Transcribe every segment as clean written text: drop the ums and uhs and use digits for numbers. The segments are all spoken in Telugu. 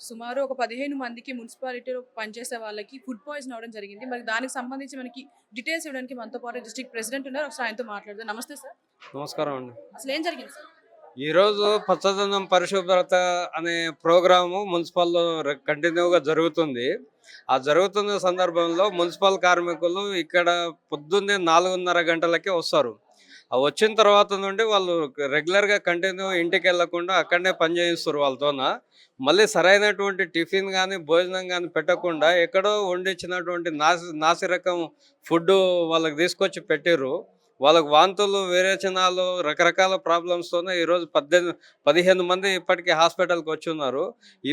సుమారు ఒక 15 మందికి మున్సిపాలిటీలో పనిచేసే వాళ్ళకి ఫుడ్ పాయిజన్ అవ్వడం జరిగింది. మరి దానికి సంబంధించి మనకి డీటెయిల్స్ ఇవ్వడానికి మనతో పాటు డిస్ట్రిక్ట్ ప్రెసిడెంట్ ఉన్నారు. ఒకసారి ఆయనతో మాట్లాడదాం. నమస్తే సార్. నమస్కారం అండి. అసలు ఏం జరిగింది సార్? ఈరోజు పచ్చదనం పరిశుభ్రత అనే ప్రోగ్రాము మున్సిపల్లో కంటిన్యూగా జరుగుతుంది. ఆ జరుగుతున్న సందర్భంలో మున్సిపల్ కార్మికులు ఇక్కడ పొద్దున్నే 4:30 గంటలకే వస్తారు. ఆ వచ్చిన తర్వాత నుండి వాళ్ళు రెగ్యులర్గా కంటిన్యూ ఇంటికి వెళ్ళకుండా అక్కడనే పని చేయిస్తారు వాళ్ళతోన. మళ్ళీ సరైనటువంటి టిఫిన్ కానీ భోజనం కానీ పెట్టకుండా ఎక్కడో వండించినటువంటి నాసిరకం ఫుడ్డు వాళ్ళకి తీసుకొచ్చి పెట్టిర్రు. వాళ్ళకు వాంతులు, విరేచనాలు, రకరకాల ప్రాబ్లమ్స్తోనే ఈరోజు 15 మంది ఇప్పటికీ హాస్పిటల్కి వచ్చున్నారు.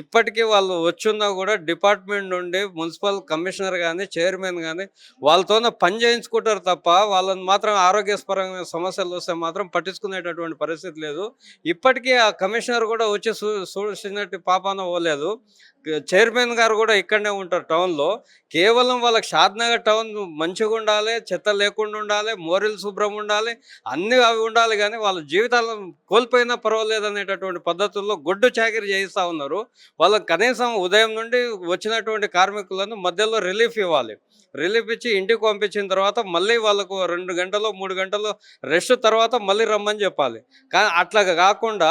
ఇప్పటికీ వాళ్ళు వచ్చున్నా కూడా డిపార్ట్మెంట్ నుండి మున్సిపల్ కమిషనర్ కానీ చైర్మన్ కానీ వాళ్ళతోనే పని చేయించుకుంటారు తప్ప వాళ్ళని మాత్రం ఆరోగ్యపరమైన సమస్యలు వస్తే మాత్రం పట్టించుకునేటటువంటి పరిస్థితి లేదు. ఇప్పటికీ ఆ కమిషనర్ కూడా వచ్చి చూసినట్టు పాపాన పోలేదు. చైర్మన్ గారు కూడా ఇక్కడనే ఉంటారు టౌన్లో. కేవలం వాళ్ళకి షాద్నగర్ టౌన్ మంచిగా ఉండాలి, చెత్త లేకుండా ఉండాలి, మోరీలు శుభ్రం ఉండాలి, అన్నీ అవి ఉండాలి. కానీ వాళ్ళ జీవితాలను కోల్పోయినా పర్వాలేదు అనేటటువంటి పద్ధతుల్లో గొడ్డు చాకిరీ చేయిస్తూ ఉన్నారు. వాళ్ళకి కనీసం ఉదయం నుండి వచ్చినటువంటి కార్మికులను మధ్యలో రిలీఫ్ ఇవ్వాలి. రిలీఫ్ ఇచ్చి ఇంటికి పంపించిన తర్వాత మళ్ళీ వాళ్ళకు 2 గంటలు 3 గంటలు రెస్ట్ తర్వాత మళ్ళీ రమ్మని చెప్పాలి. కానీ అట్లా కాకుండా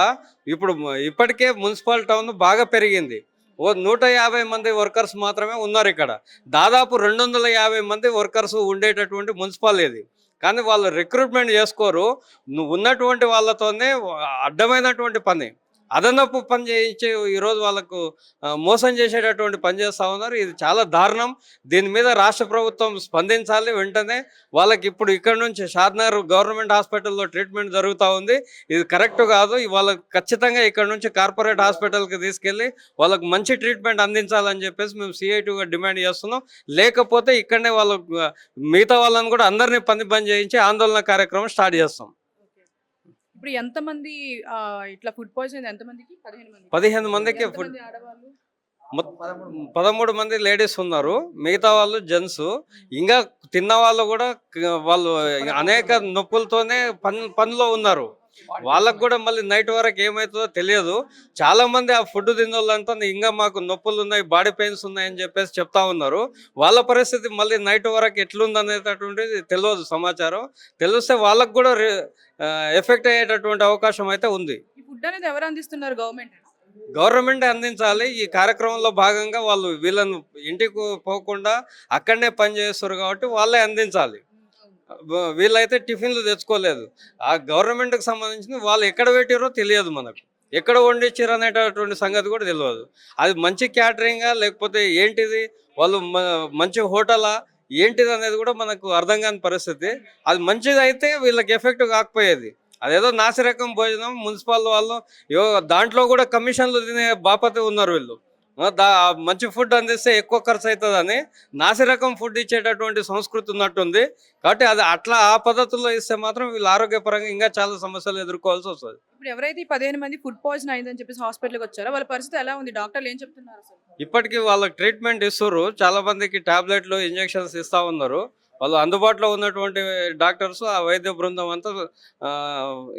ఇప్పటికే మున్సిపల్ టౌన్ బాగా పెరిగింది. 150 మంది వర్కర్స్ మాత్రమే ఉన్నారు ఇక్కడ. దాదాపు 250 మంది వర్కర్స్ ఉండేటటువంటి మున్సిపల్ ఇది. కానీ వాళ్ళు రిక్రూట్మెంట్ చేసుకోరు. ఉన్నటువంటి వాళ్ళతోనే అడ్డమైనటువంటి పని, అదనపు పని చేయించి ఈరోజు వాళ్ళకు మోసం చేసేటటువంటి పని చేస్తూ ఉన్నారు. ఇది చాలా దారుణం. దీని మీద రాష్ట్ర ప్రభుత్వం స్పందించాలి వెంటనే. వాళ్ళకి ఇప్పుడు ఇక్కడ నుంచి షాద్నగర్ గవర్నమెంట్ హాస్పిటల్లో ట్రీట్మెంట్ జరుగుతూ ఉంది. ఇది కరెక్ట్ కాదు. వాళ్ళకి ఖచ్చితంగా ఇక్కడ నుంచి కార్పొరేట్ హాస్పిటల్కి తీసుకెళ్ళి వాళ్ళకు మంచి ట్రీట్మెంట్ అందించాలని చెప్పేసి మేము సిఐటిగా డిమాండ్ చేస్తున్నాం. లేకపోతే ఇక్కడనే మిగతా వాళ్ళని కూడా అందరినీ బంద్ చేయించి ఆందోళన కార్యక్రమం స్టార్ట్ చేస్తాం. ఇప్పుడు ఎంతమంది ఇట్లా ఫుడ్ పాయిజన్ ఎంతమందికి? 15 మందికి ఫుడ్. ఎంతమంది ఆడవాళ్ళు? 13 మంది లేడీస్ ఉన్నారు, మిగతా వాళ్ళు జెంట్స్. ఇంకా తిన్న వాళ్ళు కూడా వాళ్ళు అనేక నొప్పులతోనే పనిలో ఉన్నారు. వాళ్ళకు కూడా మళ్ళీ నైట్ వరకు ఏమవుతుందో తెలియదు. చాలా మంది ఆ ఫుడ్ తిన్న వాళ్ళంతా ఇంకా మాకు నొప్పులు ఉన్నాయి, బాడీ పెయిన్స్ ఉన్నాయని చెప్పేసి చెప్తా ఉన్నారు. వాళ్ళ పరిస్థితి మళ్ళీ నైట్ వరకు ఎట్లుంది అనేటటువంటిది తెలియదు. సమాచారం తెలిస్తే వాళ్ళకు కూడా ఎఫెక్ట్ అయ్యేటటువంటి అవకాశం అయితే ఉంది. ఈ ఫుడ్ అనేది ఎవరు అందిస్తున్నారు? గవర్నమెంట్ అందించాలి. ఈ కార్యక్రమంలో భాగంగా వాళ్ళు వీళ్ళను ఇంటికి పోకుండా అక్కడనే పని చేస్తారు కాబట్టి వాళ్ళే అందించాలి. వీళ్ళైతే టిఫిన్లు తెచ్చుకోలేదు. ఆ గవర్నమెంట్కి సంబంధించిన వాళ్ళు ఎక్కడ పెట్టారో తెలియదు, మనకు ఎక్కడ వండించారు అనేటటువంటి సంగతి కూడా తెలియదు. అది మంచి క్యాటరింగా లేకపోతే ఏంటిది, వాళ్ళు మంచి హోటలా ఏంటిది అనేది కూడా మనకు అర్థం కాని పరిస్థితి. అది మంచిది అయితే వీళ్ళకి ఎఫెక్ట్ కాకపోయేది. అదేదో నాసిరకం భోజనం మున్సిపల్ వాళ్ళు దాంట్లో కూడా కమిషన్లు తినే బాపతి ఉన్నారు వీళ్ళు. మంచి ఫుడ్ అందిస్తే ఎక్కువ ఖర్చు అవుతుందని నాసిరకం ఫుడ్ ఇచ్చేటటువంటి సంస్కృతి ఉన్నట్టుంది. కాబట్టి అది అట్లా ఆ పద్ధతుల్లో ఇస్తే మాత్రం వీళ్ళు ఆరోగ్యపరంగా ఇంకా చాలా సమస్యలు ఎదుర్కోవాల్సి వస్తుంది. ఇప్పుడు ఎవరైతే 15 మంది ఫుడ్ పాయిజన్ అయిందని చెప్పేసి హాస్పిటల్కి వచ్చారో వాళ్ళ పరిస్థితి ఎలా ఉంది? డాక్టర్లు ఏం చెప్తున్నారు అసలు? ఇప్పటికీ వాళ్ళకి ట్రీట్మెంట్ ఇస్తారు. చాలా మందికి టాబ్లెట్లు, ఇంజెక్షన్స్ ఇస్తూ ఉన్నారు. వాళ్ళు అందుబాటులో ఉన్నటువంటి డాక్టర్స్, ఆ వైద్య బృందం అంతా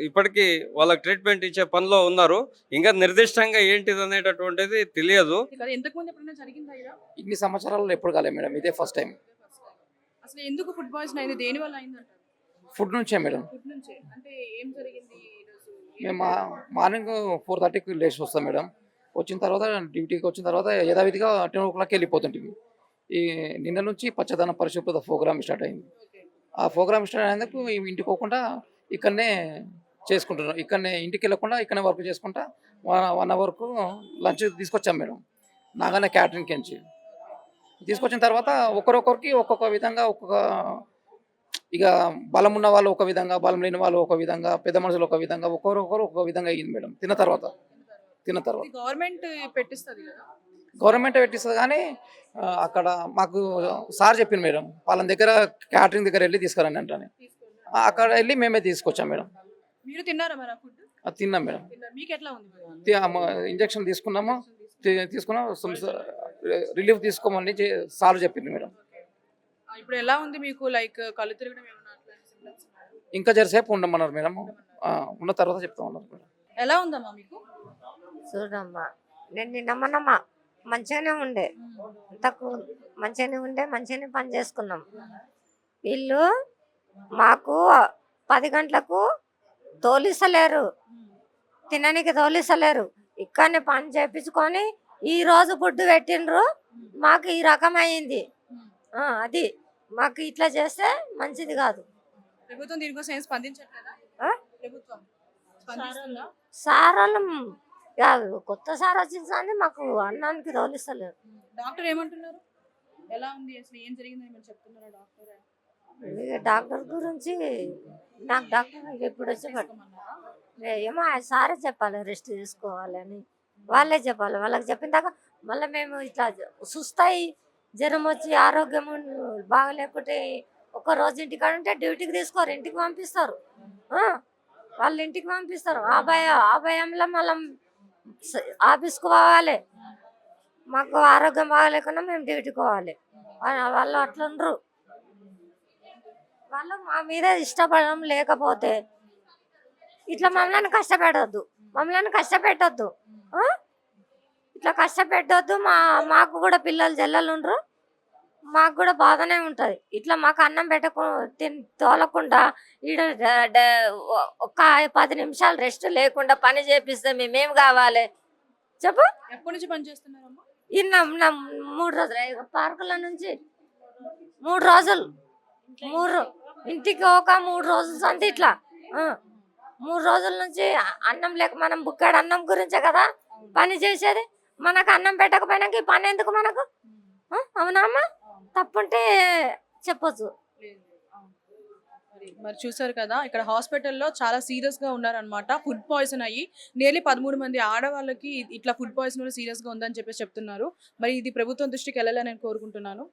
ఇప్పటికీ వాళ్ళకి ట్రీట్మెంట్ ఇచ్చే పనిలో ఉన్నారు. ఇంకా నిర్దిష్టంగా ఏంటిది అనేటటువంటిది తెలియదు. ఇన్ని సంవత్సరాల్లో ఎప్పుడు కాలేదు మేడం, ఇదే ఫస్ట్ టైం. అసలు ఎందుకు ఫుడ్ పాయిజన్ అయింది? దేని వల్ల అయిందంటారు? ఫుడ్ నుంచే మేడం. ఫుడ్ నుంచే అంటే ఏం జరిగింది? మేము మార్నింగ్ 4:30కి లేచి వస్తాం మేడం. వచ్చిన తర్వాత డ్యూటీకి వచ్చిన తర్వాత యథావిధిగా 10 o'clock వెళ్ళిపోతుంటుంది. ఈ నిన్న నుంచి పచ్చదనం పరిశుభ్రత ప్రోగ్రామ్ స్టార్ట్ అయింది. ఆ ప్రోగ్రామ్ స్టార్ట్ అయినందుకు ఇంటికి పోకుండా ఇక్కడనే చేసుకుంటున్నాం. ఇక్కడనే ఇంటికి వెళ్ళకుండా ఇక్కడనే వర్క్ చేసుకుంటా 1 అవర్కు లంచ్ తీసుకొచ్చాం మేడం. నాగానే క్యాటరింగ్ నుంచి తీసుకొచ్చిన తర్వాత ఒకరొకరికి ఒక్కొక్క విధంగా ఇక బలం ఉన్న వాళ్ళు ఒక విధంగా, బలం లేని వాళ్ళు ఒక విధంగా, పెద్ద మనుషులు ఒక విధంగా, ఒకరొకరు ఒక విధంగా అయ్యింది మేడం. తిన్న తర్వాత గవర్నమెంట్ పెట్టిస్తుంది కదా, గవర్నమెంట్ పెట్టిస్తుంది. కానీ అక్కడ మాకు సార్ చెప్పింది మేడం, వాళ్ళ దగ్గర క్యాటరింగ్ దగ్గర వెళ్ళి తీసుకురండి అంటని. అక్కడ వెళ్ళి మేమే తీసుకొచ్చాం మేడం. మీరు తిన్నారా మరి ఫుడ్? తిన్నాం మేడం. మీకు ఎట్లా ఉంది? ఇంజక్షన్ తీసుకున్నాము, రిలీఫ్ తీసుకోమని సార్ చెప్పింది మేడం. ఇప్పుడు ఎలా ఉంది మీకు? లైక్ కళ్ళు తిరగడం ఏమన్నా ఇంకా జరసేపు ఉండమన్నారు మేడం. ఉన్న తర్వాత చెప్తా ఉన్నారు మేడం. ఎలా ఉందమ్మా మీకు? చూడమ్మా నేను నిన్న మంచిగానే ఉండే, తక్కువ మంచిగానే ఉండే, మంచిగానే పని చేసుకున్నాం. వీళ్ళు మాకు 10 గంటలకు తోలిస్తలేరు, తినడానికి తోలిస్తలేరు. ఇక్కడనే పని చేపించుకొని ఈ రోజు ఫుడ్ పెట్టిండ్రు, మాకు ఈ రకం అయింది. అది మాకు ఇట్లా చేస్తే మంచిది కాదు. ప్రభుత్వం దీనికోసం ఏం స్పందించట్లేదా? ఆ? ప్రభుత్వం స్పందిస్తుందా? సార్ వాళ్ళు కాదు, కొత్త సార్ వచ్చింది మాకు అన్నానికి తోలిస్తలేరు. డాక్టర్ ఏమంటున్నారు? ఎలా ఉంది అసలు, ఏం జరిగిందని మీరు చెప్తున్నారా డాక్టర్? ఇక డాక్టర్ గురించి నాకు డాక్టర్ ఎప్పుడు వచ్చి ఏమో ఆ సారే చెప్పాలి రెస్ట్ తీసుకోవాలి అని, వాళ్ళే చెప్పాలి. వాళ్ళకి చెప్పిన దాకా మళ్ళీ మేము ఇట్లా సుస్తాయి, జ్వరం వచ్చి ఆరోగ్యం బాగలేకుంటే ఒక రోజు ఇంటికాడ ఉంటే డ్యూటీకి తీసుకోరు, ఇంటికి పంపిస్తారు. వాళ్ళు ఇంటికి పంపిస్తారు. ఆ భయంలో మళ్ళీ ఆఫీస్కి పోవాలి. మాకు ఆరోగ్యం బాగలేకుండా మేము డ్యూటీకి పోవాలి. వాళ్ళు అట్లా ఉండరు. వాళ్ళు మా మీద ఇష్టపడడం లేకపోతే ఇట్లా మమ్మల్ని కష్టపెట్టొద్దు. ఇట్లా కష్టపెట్టొద్దు. మాకు కూడా పిల్లలు జల్లలు ఉండరు, మాకు కూడా బాధనే ఉంటుంది. ఇట్లా మాకు అన్నం తోలకుండా ఈడ ఒక 10 నిమిషాలు రెస్ట్ లేకుండా పని చేపిస్తే మేమేం కావాలి చెప్పు? ఎప్పటి నుంచి పని చేస్తున్నారమ్మా? ఇన్న 3 రోజులు పార్కుల నుంచి 3 రోజులు ఇంటికి ఒక 3 రోజులు సంతి ఇట్లా 3 రోజుల నుంచి అన్నం లేక మనం బుక్కాడు అన్నం గురించే కదా పని చేసేది. మనకు అన్నం పెట్టకపోయినాక ఈ పని ఎందుకు మనకు? అవునా అమ్మ? తప్పుంటే చెప్పొచ్చు. మరి చూసారు కదా, ఇక్కడ హాస్పిటల్లో చాలా సీరియస్ గా ఉన్నారనమాట. ఫుడ్ పాయిజన్ అయ్యి నియర్లీ 13 మంది ఆడవాళ్ళకి ఇట్లా ఫుడ్ పాయిజన్ సీరియస్ గా ఉందని చెప్పేసి చెప్తున్నారు. మరి ఇది ప్రభుత్వం దృష్టికి వెళ్ళాలని నేను కోరుకుంటున్నాను.